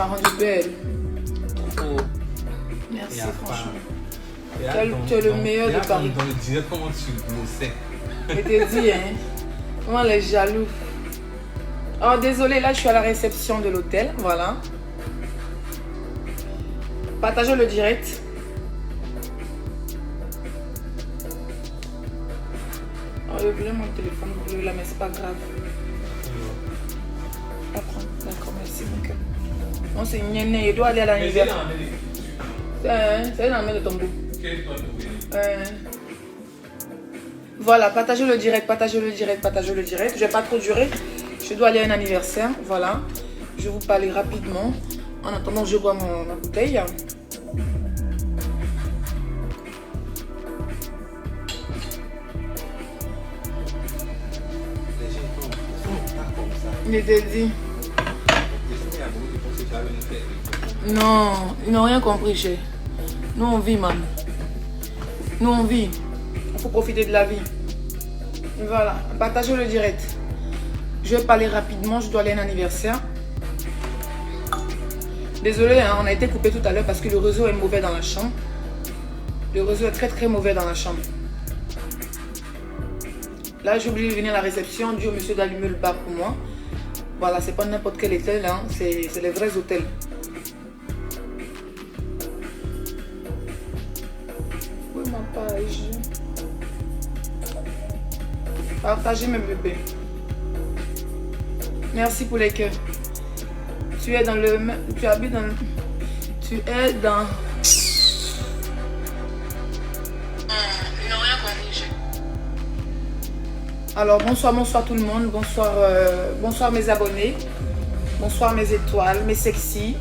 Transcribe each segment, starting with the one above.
m'as rendu belle. Trop. Merci, Y a franchement. pas. Tu es le meilleur de Paris. Donc, dire comment tu glossais. Je te dis, hein. Comment les jaloux. Oh, désolé, là, je suis à la réception de l'hôtel. Voilà. Partagez le direct. Oh, j'ai oublié mon téléphone bleu là, mais c'est pas grave. Apprends. D'accord, merci, mon cœur. Non, c'est Nyené, il doit aller à l'anniversaire. C'est une amie de ton bout. Voilà, partagez le direct, partagez le direct, partagez le direct. Je vais pas trop durer. Je dois aller à un anniversaire. Voilà. Je vais vous parler rapidement. En attendant, je bois ma bouteille. Il était dit. Non, ils n'ont rien compris, chez. Nous, on vit, man. Nous, on vit. Il faut profiter de la vie. Voilà, partagez le direct. Je vais parler rapidement, je dois aller à un anniversaire. Désolé, hein, on a été coupé tout à l'heure parce que le réseau est mauvais dans la chambre. Le réseau est très très mauvais dans la chambre. Là, j'ai oublié de venir à la réception. Dieu, monsieur d'allumer le bar pour moi. Voilà, c'est pas n'importe quel hôtel, hein. C'est les vrais hôtels. Oui, ma page. Partagez mes bébés. Merci pour les cœurs. Tu es dans le... Tu habites dans... Tu es dans... Ils n'ont rien compris. Alors, bonsoir, bonsoir tout le monde. Bonsoir, bonsoir mes abonnés. Bonsoir mes étoiles, mes sexy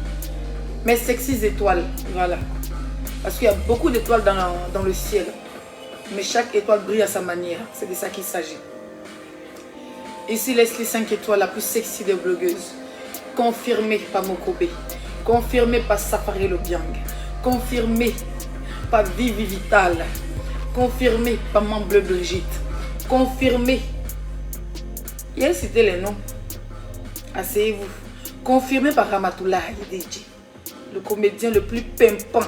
étoiles. Voilà. Parce qu'il y a beaucoup d'étoiles dans le ciel. Mais chaque étoile brille à sa manière. C'est de ça qu'il s'agit. Ici, Leslie 5 étoiles, la plus sexy des blogueuses. Confirmée par Mokobe. Confirmée par Safari Lobiang. Confirmée par Vivi Vital. Confirmée par Mambleu Brigitte. Confirmée. Il a cité les noms. Asseyez-vous. Confirmé par Ramatoula Yedidji. Le comédien le plus pimpant.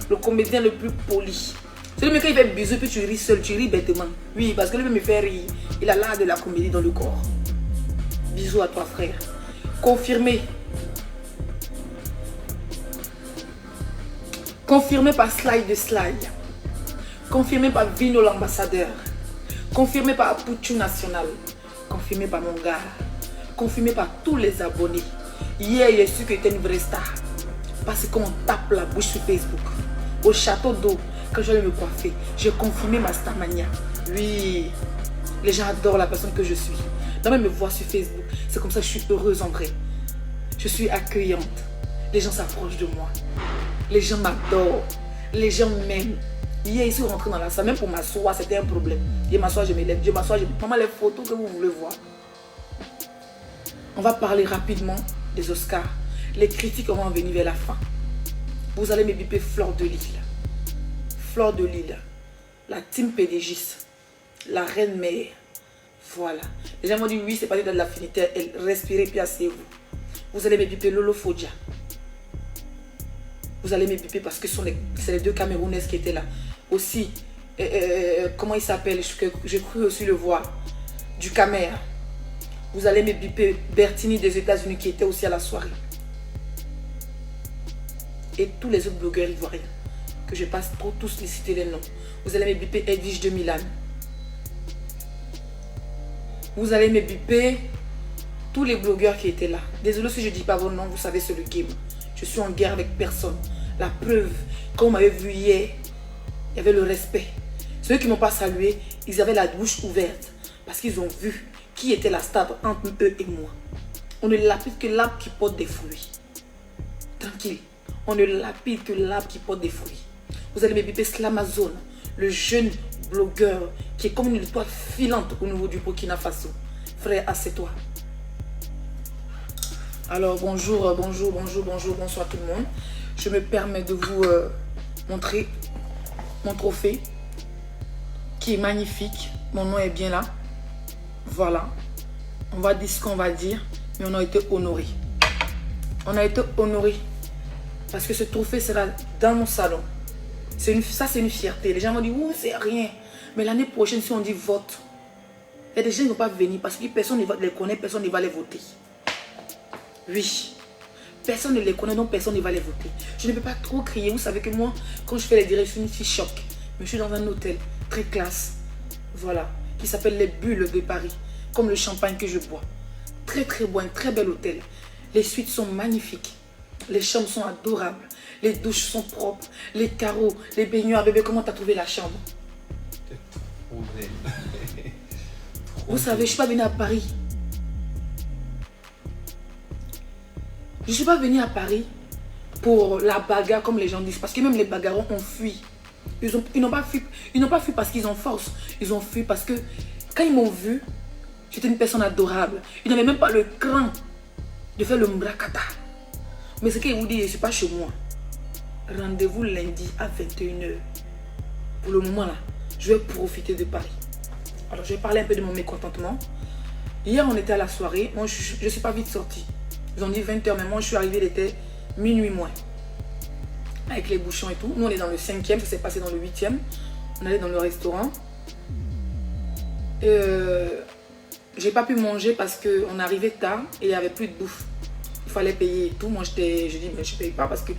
Le comédien le plus poli. C'est le mec qui fait bisous puis tu ris seul, tu ris bêtement. Oui, parce que lui me fait rire. Il a l'art de la comédie dans le corps. Bisous à toi, frère. Confirmé. Confirmé par Slide de Slide. Confirmé par Vino l'ambassadeur. Confirmé par Pouchou National. Confirmé par mon gars. Confirmé par tous les abonnés. Hier, il est su que tu es une vraie star. Parce qu'on tape la bouche sur Facebook. Au château d'eau, quand je vais me coiffer, j'ai confirmé ma starmania. Oui, les gens adorent la personne que je suis. Dans même me voir sur Facebook, c'est comme ça que je suis heureuse en vrai. Je suis accueillante. Les gens s'approchent de moi. Les gens m'adorent. Les gens m'aiment. Hier, ils sont rentrés dans la salle. Même pour m'asseoir, c'était un problème. Je m'assois, je me lève. Je m'assois, je... Maman, les photos que vous voulez voir. On va parler rapidement des Oscars. Les critiques vont venir vers la fin. Vous allez me biper Fleur de Lille. Fleur de Lille. La team PDGis. La reine mère. Voilà. Les gens m'ont dit oui, c'est pas de l'affinité. Respirez puis asseyez-vous. Vous allez me biper Lolo Fodia. Vous allez me biper parce que c'est les deux Camerounaises qui étaient là. Aussi, comment il s'appelle? J'ai cru aussi le voir. Du Camer. Vous allez me biper Bertini des États-Unis qui était aussi à la soirée. Et tous les autres blogueurs ivoiriens. Que je passe pour tous les citer les noms. Vous allez me biper Edwige de Milan. Vous allez me biper tous les blogueurs qui étaient là. Désolé si je ne dis pas vos noms, vous savez c'est le game. Je suis en guerre avec personne. La preuve, quand vous m'avez vu hier, il y avait le respect. Ceux qui ne m'ont pas salué, ils avaient la bouche ouverte. Parce qu'ils ont vu qui était la star entre eux et moi. On ne lapide que l'arbre qui porte des fruits. Tranquille. On ne lapide que l'arbre qui porte des fruits. Vous allez me biper Slamazone, le jeune blogueur qui est comme une étoile filante au niveau du Burkina Faso. Frère, assieds-toi. Alors bonjour, bonsoir tout le monde. Je me permets de vous montrer mon trophée qui est magnifique. Mon nom est bien là. Voilà. On va dire ce qu'on va dire, mais on a été honorés. On a été honorés. Parce que ce trophée sera dans mon salon. Ça, c'est une fierté. Les gens vont dire, ouh, c'est rien. Mais l'année prochaine, si on dit vote, il y a des gens qui ne vont pas venir parce que personne ne va les connaître, personne ne va les voter. Oui. Personne ne les connaît, donc personne ne va les voter. Je ne peux pas trop crier. Vous savez que moi, quand je fais les directions, je suis choc. Mais je suis dans un hôtel très classe. Voilà. Qui s'appelle les Bulles de Paris. Comme le champagne que je bois. Très très bon, un très bel hôtel. Les suites sont magnifiques. Les chambres sont adorables. Les douches sont propres. Les carreaux, les baignoires. Bébé, comment tu as trouvé la chambre? Trop belle. Vous savez, je ne suis pas venue à Paris. Je ne suis pas venue à Paris pour la bagarre comme les gens disent. Parce que même les bagarrons ont fui. Ils n'ont pas fui parce qu'ils ont force. Ils ont fui parce que quand ils m'ont vu, j'étais une personne adorable. Ils n'avaient même pas le cran de faire le mbrakata. Mais ce qu'ils vous disent, je ne suis pas chez moi. Rendez-vous lundi à 21h. Pour le moment là, je vais profiter de Paris. Alors je vais parler un peu de mon mécontentement. Hier on était à la soirée. Moi je ne suis pas vite sortie. Ils ont dit 20h, mais moi je suis arrivée, il était minuit moins. Avec les bouchons et tout. Nous on est dans le 5e, ça s'est passé dans le 8e. On allait dans le restaurant. J'ai pas pu manger parce qu'on arrivait tard et il n'y avait plus de bouffe. Il fallait payer et tout. Moi je dis mais je ne paye pas parce que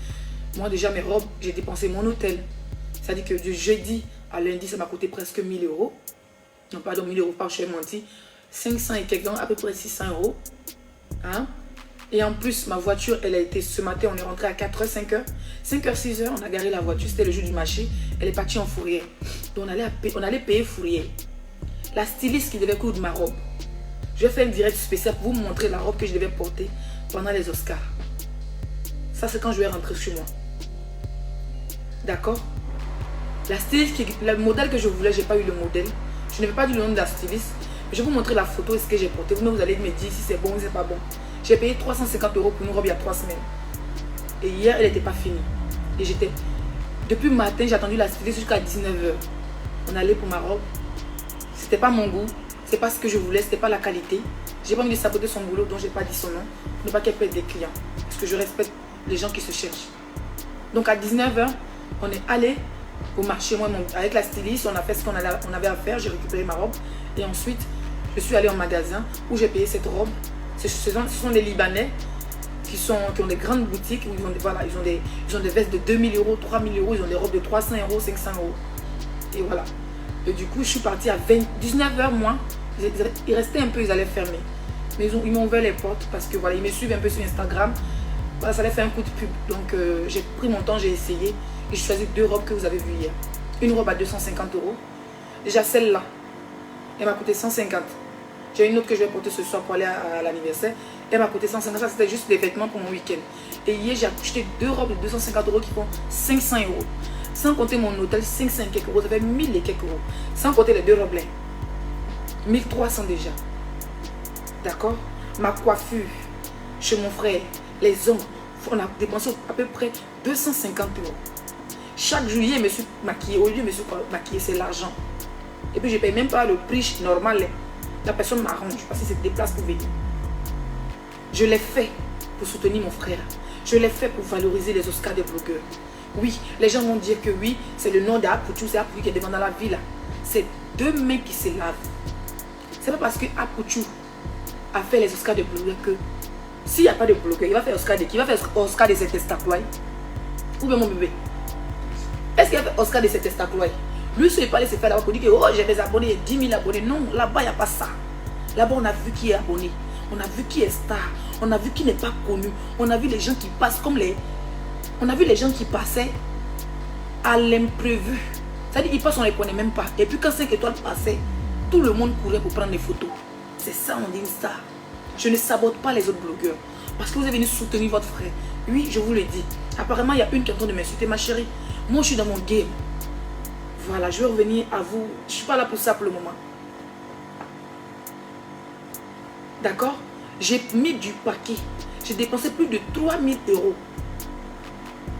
moi déjà mes robes, j'ai dépensé mon hôtel. C'est-à-dire que du jeudi à lundi, ça m'a coûté presque 1000 euros. Non pardon, 1000 euros, pas je vais mentir. 500 et quelques, à peu près 600 euros. Hein? Et en plus, ma voiture, elle a été, ce matin, on est rentré à 4h, 5h. 5h, 6h, on a garé la voiture. C'était le jour du marché. Elle est partie en fourrière. Donc on allait payer fourrière. La styliste qui devait coudre ma robe. Je vais faire une direct spéciale pour vous montrer la robe que je devais porter pendant les Oscars. Ça, c'est quand je vais rentrer chez moi. D'accord? La styliste, le modèle que je voulais, je n'ai pas eu le modèle. Je ne vais pas dire le nom de la styliste. Je vais vous montrer la photo et ce que j'ai porté. Vous allez me dire si c'est bon ou c'est pas bon. J'ai payé 350 euros pour une robe il y a 3 semaines. Et hier, elle n'était pas finie. Et j'étais... Depuis le matin, j'ai attendu la styliste jusqu'à 19h. On allait pour ma robe. C'était pas mon goût. C'est pas ce que je voulais. C'était pas la qualité. J'ai pas envie de saboter son boulot, donc j'ai pas dit son nom. Pour ne pas qu'elle perde des clients. Parce que je respecte les gens qui se cherchent. Donc à 19h, on est allé au marché. Moi, avec la styliste, on a fait ce qu'on avait à faire. J'ai récupéré ma robe. Et ensuite, je suis allée en magasin où j'ai payé cette robe. Ce sont des Libanais qui ont des grandes boutiques où ils ont des vestes de 2000 euros, 3000 euros, ils ont des robes de 300 euros, 500 euros. Et voilà. Et du coup, je suis partie à 19h moins. Il restait un peu, ils allaient fermer. Mais ils m'ont ouvert les portes parce que voilà, ils me suivent un peu sur Instagram. Voilà, ça allait faire un coup de pub. Donc j'ai pris mon temps, j'ai essayé. Et j'ai choisi 2 robes que vous avez vues hier. Une robe à 250 euros. Déjà celle-là, elle m'a coûté 150. J'ai une autre que je vais porter ce soir pour aller à l'anniversaire. Elle m'a coûté 150. Ça, c'était juste des vêtements pour mon week-end. Et hier, j'ai acheté 2 robes de 250 euros qui font 500 euros. Sans compter mon hôtel, 500 et quelques euros. Ça fait 1000 et quelques euros. Sans compter les 2 robes là. 1300 déjà. D'accord? Ma coiffure chez mon frère, les ongles, on a dépensé à peu près 250 euros. Chaque juillet, je me suis maquillée. Au lieu de me suis maquillée, c'est l'argent. Et puis, je ne paye même pas le prix normal. La personne m'arrange parce que c'est des places pour venir. Je l'ai fait pour soutenir mon frère. Je l'ai fait pour valoriser les Oscars des blogueurs. Oui, les gens vont dire que oui, c'est le nom d'Apouchou, c'est Apouchou qui est devant dans la ville. C'est 2 mains qui se lavent. C'est pas parce que Apouchou a fait les Oscars de blogueurs que s'il n'y a pas de blogueur, il va faire Oscar de qui? Il va faire Oscar de cet estaclois. Ou bien mon bébé? Est-ce qu'il va faire Oscar de cet estaclois? Lui, il ne pas laisser faire là-bas pour dire que oh, j'ai des abonnés, 10 000 abonnés. Non, là-bas, il n'y a pas ça. Là-bas, on a vu qui est abonné. On a vu qui est star. On a vu qui n'est pas connu. On a vu les gens qui passent comme les... On a vu les gens qui passaient à l'imprévu. C'est-à-dire qu'ils passent, on ne les connaît même pas. Et puis quand 5 étoiles passaient, tout le monde courait pour prendre des photos. C'est ça, on dit une star. Je ne sabote pas les autres blogueurs. Parce que vous êtes venu soutenir votre frère. Oui, je vous le dis. Apparemment, il y a une qui est en train de m'insulter, ma chérie. Moi, je suis dans mon game. Voilà, je vais revenir à vous. Je ne suis pas là pour ça pour le moment. D'accord? J'ai mis du paquet. J'ai dépensé plus de 3000 euros.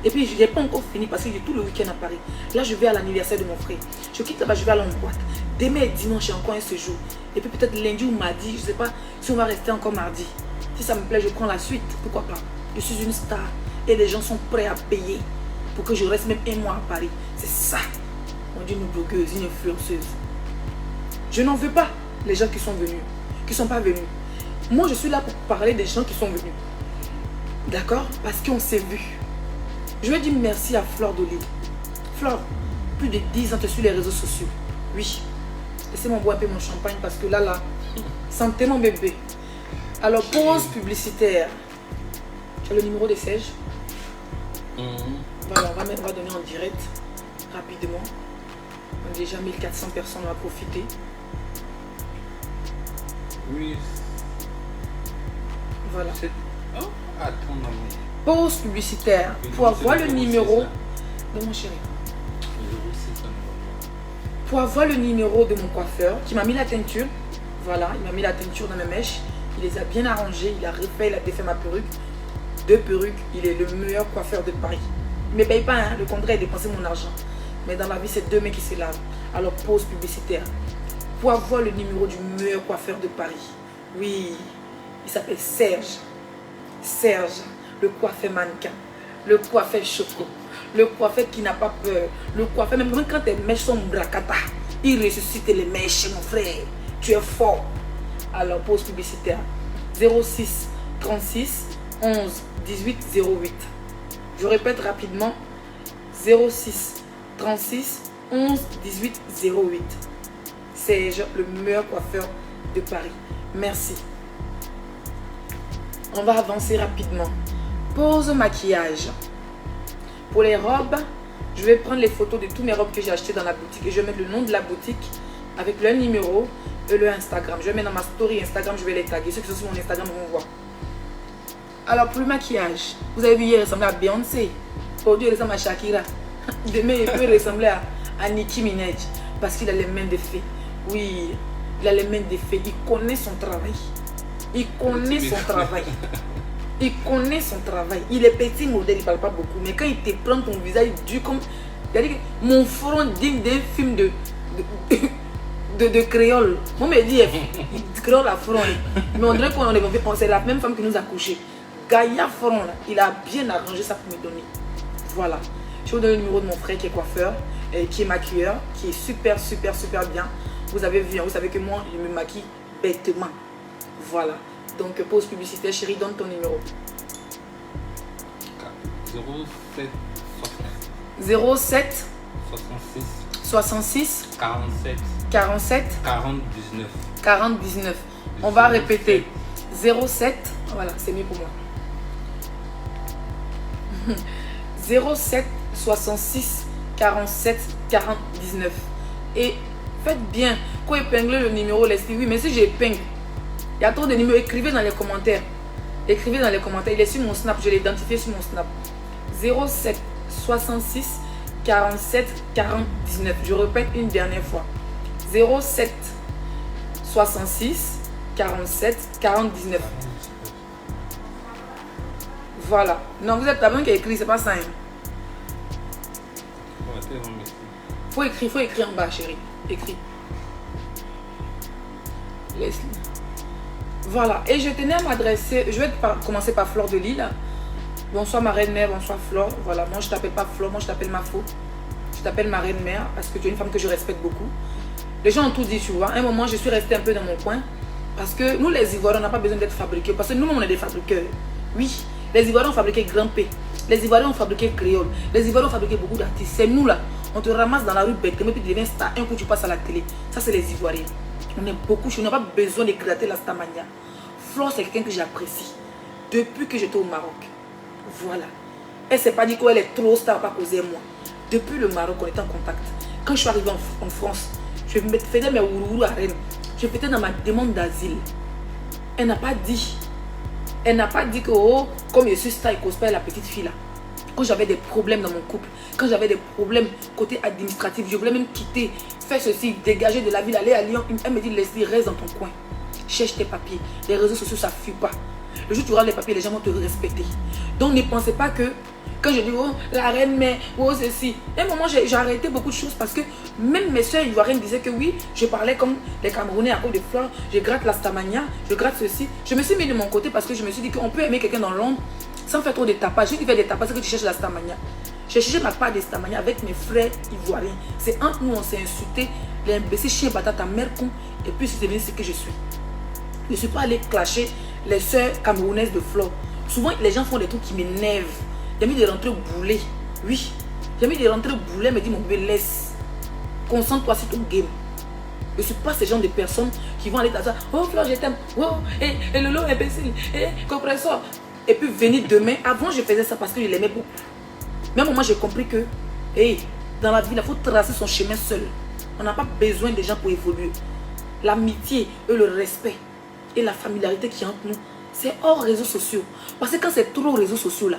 Et puis, je n'ai pas encore fini parce que j'ai tout le week-end à Paris. Là, je vais à l'anniversaire de mon frère. Je quitte là-bas, je vais aller en boîte. Demain et dimanche, j'ai encore un séjour. Et puis peut-être lundi ou mardi, je ne sais pas si on va rester encore mardi. Si ça me plaît, je prends la suite. Pourquoi pas? Je suis une star et les gens sont prêts à payer pour que je reste même un mois à Paris. C'est ça. On dit une blogueuse, une influenceuse. Je n'en veux pas les gens qui sont venus, qui ne sont pas venus. Moi, je suis là pour parler des gens qui sont venus. D'accord? Parce qu'on s'est vu. Je vais dire merci à Fleur de Lille. Fleur, plus de 10 ans, tu es sur les réseaux sociaux. Oui. Laissez-moi boire un peu mon champagne parce que là, santé mon bébé. Alors, pause publicitaire. Tu as le numéro de Serge? Voilà, on va donner en direct rapidement. On a déjà 1400 personnes à profiter. Oui. Voilà. Oh, attends, non, mais... Pause publicitaire. Pour avoir le numéro de mon chéri. Pour avoir le numéro de mon coiffeur qui m'a mis la teinture. Voilà, il m'a mis la teinture dans mes mèches. Il les a bien arrangées. Il a refait, il a défait ma perruque. 2 perruques. Il est le meilleur coiffeur de Paris. Il ne me paye pas, hein. Le contraire, il dépense mon argent. Mais dans la vie, c'est 2 mecs qui se lavent. Alors, pause publicitaire. Pour avoir le numéro du meilleur coiffeur de Paris. Oui, il s'appelle Serge. Serge, le coiffeur mannequin. Le coiffeur choco. Le coiffeur qui n'a pas peur. Le coiffeur, même quand tes mèches sont bracata, il ressuscite les mèches, mon frère. Tu es fort. Alors, pause publicitaire. 06 36 11 18 08. Je répète rapidement. 06 36 11 18 08. Serge, le meilleur coiffeur de Paris. Merci. On va avancer rapidement. Pause maquillage. Pour les robes, je vais prendre les photos de toutes mes robes que j'ai achetées dans la boutique et je vais mettre le nom de la boutique avec le numéro et le Instagram. Je vais mettre dans ma story Instagram, je vais les taguer. Ceux qui sont sur mon Instagram vont voir. Alors pour le maquillage, vous avez vu hier, il ressemblait à Beyoncé. Aujourd'hui, il ressemble à Shakira. Demain, il peut ressembler à Nicki Minaj parce qu'il a les mains de fée. Oui, il a les mains de fée. Il connaît son travail. Il connaît son travail. Il connaît son travail. Il est petit modèle, il ne parle pas beaucoup. Mais quand il te prend ton visage dur comme... C'est-à-dire que mon front digne d'un film de créole. Moi, me dit, créole à front. Mais on dirait qu'on c'est la même femme qui nous a couchés. Gaïa front, là, il a bien arrangé ça pour me donner. Voilà. Je vais vous donner le numéro de mon frère qui est coiffeur, qui est maquilleur, qui est super bien. Vous avez vu, vous savez que moi, je me maquille bêtement. Voilà. Donc, pause publicitaire, chérie, donne ton numéro. 07 66 47 40 19. On va répéter. 07, voilà, c'est mieux pour moi. 07 66 47 40 19. Et faites bien. Quand épingler le numéro, laissez oui, mais si j'épingle, il y a trop de numéros, écrivez dans les commentaires. Écrivez dans les commentaires. Il est sur mon snap, je l'ai identifié sur mon snap. 07 66 47 40 19. Je répète une dernière fois. 07 66 47 40 19. Voilà. Non, vous êtes la bonne qui a écrit, c'est pas ça. Hein. Faut écrire en bas, chérie. Écris. Laisse-le. Voilà. Et je tenais à m'adresser. Je vais commencer par Fleur de Lille. Bonsoir ma reine mère, bonsoir Fleur. Voilà, moi je t'appelle pas Fleur, moi je t'appelle Mafo. Je t'appelle ma reine mère parce que tu es une femme que je respecte beaucoup. Les gens ont tout dit, tu vois. À un moment, je suis restée un peu dans mon coin. Parce que nous, les Ivoiriens, on n'a pas besoin d'être fabriqués. Parce que nous, on est des fabriqueurs. Oui, les Ivoiriens ont fabriqué Grand P. Les Ivoiriens ont fabriqué Créole. Les Ivoiriens ont fabriqué beaucoup d'artistes. C'est nous là. On te ramasse dans la rue bêtement et puis tu deviens star. Un coup, tu passes à la télé. Ça, c'est les Ivoiriens. On est beaucoup. On n'a pas besoin de gratter la stamania. Flore, c'est quelqu'un que j'apprécie. Depuis que j'étais au Maroc. Voilà. Elle ne s'est pas dit qu'elle est trop star, pas causé moi. Depuis le Maroc, on est en contact. Quand je suis arrivée en France, je faisais mes ourourou à Rennes. Je faisais dans ma demande d'asile. Elle n'a pas dit. Elle n'a pas dit que, oh, comme je suis star, il cause pas la petite fille là. Quand j'avais des problèmes dans mon couple, quand j'avais des problèmes côté administratif, je voulais même quitter, faire ceci, dégager de la ville, aller à Lyon. Elle me dit, Leslie, reste dans ton coin. Cherche tes papiers. Les réseaux sociaux, ça ne fuit pas. Le jour où tu auras les papiers, les gens vont te respecter. Donc ne pensez pas que quand je dis oh la reine mère, oh ceci. À un moment j'ai arrêté beaucoup de choses parce que même mes soeurs ivoiriennes disaient que oui, je parlais comme les Camerounais à cause de fleurs, je gratte la stamania, je gratte ceci. Je me suis mis de mon côté parce que je me suis dit qu'on peut aimer quelqu'un dans l'ombre sans faire trop de tapage. Si tu fais des tapages, c'est que tu cherches la Starmania. J'ai cherché ma part de Starmania avec mes frères ivoiriens. C'est entre nous, on s'est insulté. Les imbéciles, chien, patate, ta mère con. Et puis c'est devenu ce que je suis. Je ne suis pas allé clasher les sœurs camerounaises de Flore. Souvent, les gens font des trucs qui m'énervent. J'ai mis de rentrer boulet. Oui. J'ai mis de rentrer boulet, me dit mon bébé, laisse. Concentre-toi sur ton game. Je ne suis pas ce genre de personnes qui vont aller dans ça. Oh Flore, je t'aime. Oh, et Lolo, imbécile. Compresseur. Et puis venir demain. Avant, je faisais ça parce que je l'aimais beaucoup. Mais à un moment, j'ai compris que, dans la vie, il faut tracer son chemin seul. On n'a pas besoin des gens pour évoluer. L'amitié et le respect et la familiarité qui est entre nous, c'est hors réseaux sociaux. Parce que quand c'est trop réseaux sociaux là,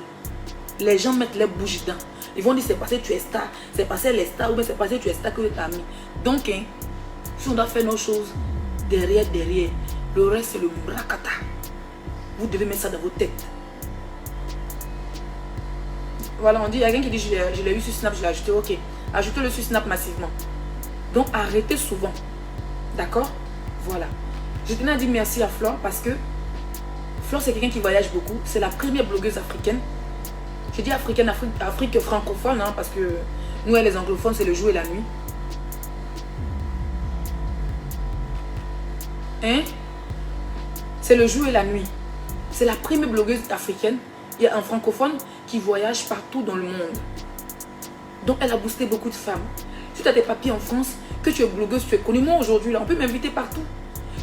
les gens mettent les bougies dedans. Ils vont dire c'est parce que tu es star, c'est parce que les stars, ou bien c'est parce que tu es star que tu es ami. Donc, si on doit faire nos choses derrière, le reste c'est le brakata. Vous devez mettre ça dans vos têtes. Voilà, on dit, il y a quelqu'un qui dit je l'ai eu sur Snap, je l'ai ajouté. Ok, ajoutez-le sur Snap massivement. Donc arrêtez souvent. D'accord? Voilà. Je tenais à dire merci à Flore parce que Flore c'est quelqu'un qui voyage beaucoup. C'est la première blogueuse africaine. Je dis africaine, Afrique francophone, hein, parce que nous les anglophones c'est le jour et la nuit. Hein? C'est le jour et la nuit. C'est la première blogueuse africaine. Il y a un francophone qui voyage partout dans le monde. Donc elle a boosté beaucoup de femmes. Si tu as tes papiers en France, que tu es blogueuse, tu es connue. Moi aujourd'hui, là, on peut m'inviter partout.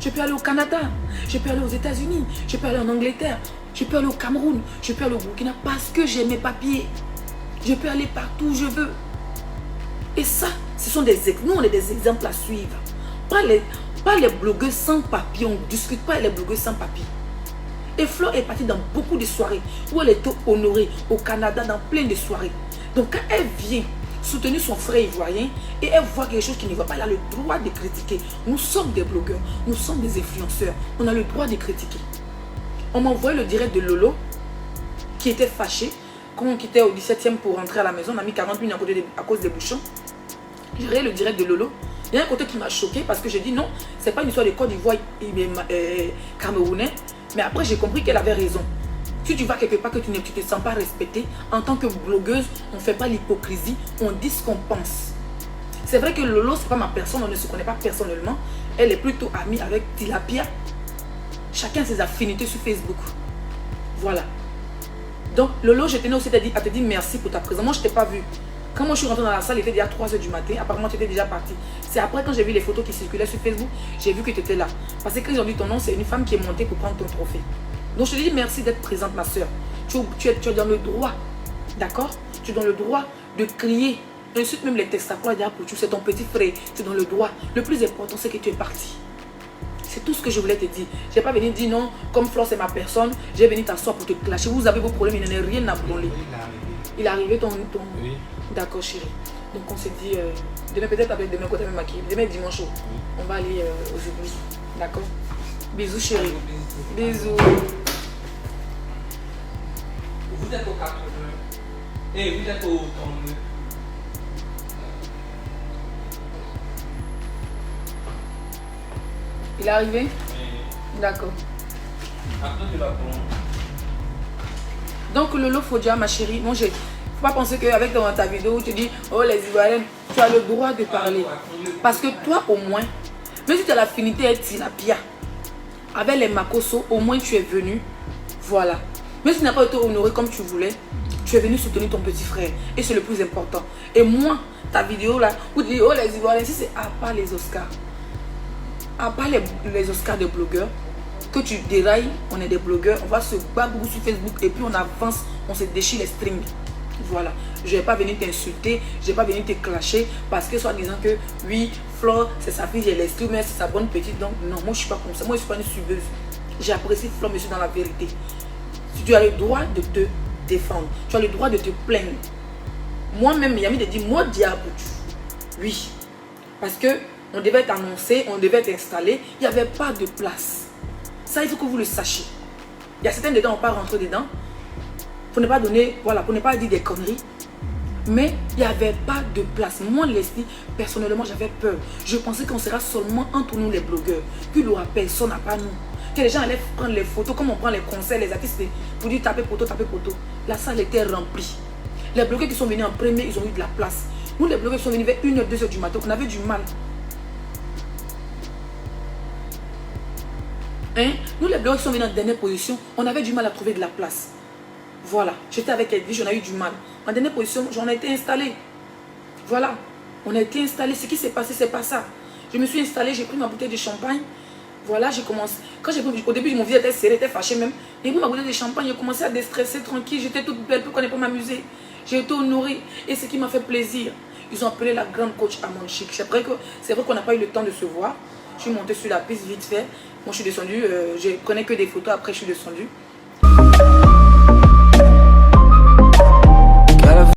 Je peux aller au Canada, je peux aller aux États-Unis, je peux aller en Angleterre, je peux aller au Cameroun, je peux aller au Burkina parce que j'ai mes papiers. Je peux aller partout où je veux. Et ça, ce sont des exemples. Nous, on est des exemples à suivre. Pas les blogueuses sans papiers. On ne discute pas les blogueuses sans papiers. Et Flore est partie dans beaucoup de soirées où elle était honorée au Canada, dans plein de soirées. Donc quand elle vient soutenir son frère ivoirien et elle voit quelque chose qui ne va pas, elle a le droit de critiquer. Nous sommes des blogueurs, nous sommes des influenceurs, on a le droit de critiquer. On m'a envoyé le direct de Lolo qui était fâché. Quand on quittait au 17e pour rentrer à la maison, on a mis 40 minutes à cause des bouchons. J'ai regardé le direct de Lolo. Il y a un côté qui m'a choqué parce que j'ai dit non, c'est pas une histoire de Côte d'Ivoire camerounais. Mais après, j'ai compris qu'elle avait raison. Si tu vas quelque part que tu ne te sens pas respecté, en tant que blogueuse, on ne fait pas l'hypocrisie, on dit ce qu'on pense. C'est vrai que Lolo, ce n'est pas ma personne, on ne se connaît pas personnellement. Elle est plutôt amie avec Tilapia. Chacun a ses affinités sur Facebook. Voilà. Donc, Lolo, je tenais aussi à te dire merci pour ta présence. Moi, je ne t'ai pas vu. Quand moi je suis rentrée dans la salle, il était déjà 3 h du matin. Apparemment, tu étais déjà parti. C'est après, quand j'ai vu les photos qui circulaient sur Facebook, j'ai vu que tu étais là. Parce que quand ils ont dit ton nom, c'est une femme qui est montée pour prendre ton trophée. Donc, je te dis merci d'être présente, ma soeur. Tu es dans le droit. D'accord? Tu es dans le droit de crier. Ensuite, même les textes à quoi pour tu, c'est ton petit frère. Tu es dans le droit. Le plus important, c'est que tu es parti. C'est tout ce que je voulais te dire. Je n'ai pas venu dire non, comme Flore, c'est ma personne. J'ai venu t'asseoir pour te clasher. Vous avez vos problèmes, il n'en est rien à branler. Il est arrivé ton... Oui. D'accord, chérie. Donc on s'est dit, demain peut-être avec demain côté même maquillé. Demain dimanche, on va aller aux églises. D'accord? Bisous chérie. Bisous. Vous êtes au 80. Et vous êtes au 32. Il est arrivé? D'accord. Après tu vas prendre. Donc Lolo Fodia, ma chérie, moi j'ai... Faut pas penser qu'avec ta vidéo où tu dis oh les Ivoiriennes, tu as le droit de parler. Parce que toi au moins, même si tu as l'affinité avec Tilapia, avec les Makoso, au moins tu es venu. Voilà. Même si tu n'as pas été honoré comme tu voulais, tu es venu soutenir ton petit frère. Et c'est le plus important. Et moi, ta vidéo là, où tu dis oh les Ivoiriennes, si c'est à part les Oscars, à part les Oscars de blogueurs, que tu dérailles, on est des blogueurs, on va se battre beaucoup sur Facebook et puis on avance, on se déchire les strings. Voilà, je ne vais pas venir t'insulter, je ne vais pas venir te clasher parce que soit disant que oui, Flore, c'est sa fille, j'ai l'estime, mais c'est sa bonne petite. Donc non, moi je ne suis pas comme ça, moi je ne suis pas une subeuse. J'apprécie Flore, mais je suis dans la vérité. Si tu as le droit de te défendre, tu as le droit de te plaindre. Moi-même, Miami de dire, moi diable, oui, parce que on devait être annoncé, on devait être installé, il n'y avait pas de place. Ça, il faut que vous le sachiez. Il y a certains dedans, on ne va pas rentrer dedans. Pour ne pas donner, voilà, pour ne pas dire des conneries. Mais il n'y avait pas de place. Moi, Leslie, personnellement, j'avais peur. Je pensais qu'on sera seulement entre nous les blogueurs. Qu'il n'y aura personne à part nous. Que les gens allaient prendre les photos, comme on prend les concerts, les artistes, pour dire taper poteau, taper poteau. La salle était remplie. Les bloqués qui sont venus en premier, ils ont eu de la place. Nous, les bloqués qui sont venus vers 1h, 2h du matin, on avait du mal. Hein? Nous, les bloqués qui sont venus en dernière position, on avait du mal à trouver de la place. Voilà. J'étais avec Edwige, on a eu du mal. En dernière position, j'en ai été installée. Voilà. On a été installé. Ce qui s'est passé, c'est pas ça. Je me suis installée, j'ai pris ma bouteille de champagne. Voilà, j'ai commencé. Quand j'ai pris, au début, mon visage était serré, était fâché même. J'ai pris ma bouteille de champagne, j'ai commencé à déstresser tranquille. J'étais toute belle, pourquoi ne pas m'amuser. J'ai été honorée. Et ce qui m'a fait plaisir, ils ont appelé la grande coach à mon chic. C'est vrai qu'on n'a pas eu le temps de se voir. Je suis montée sur la piste vite fait. Moi, je suis descendue. Je prenais que des photos. Après, je suis descendue.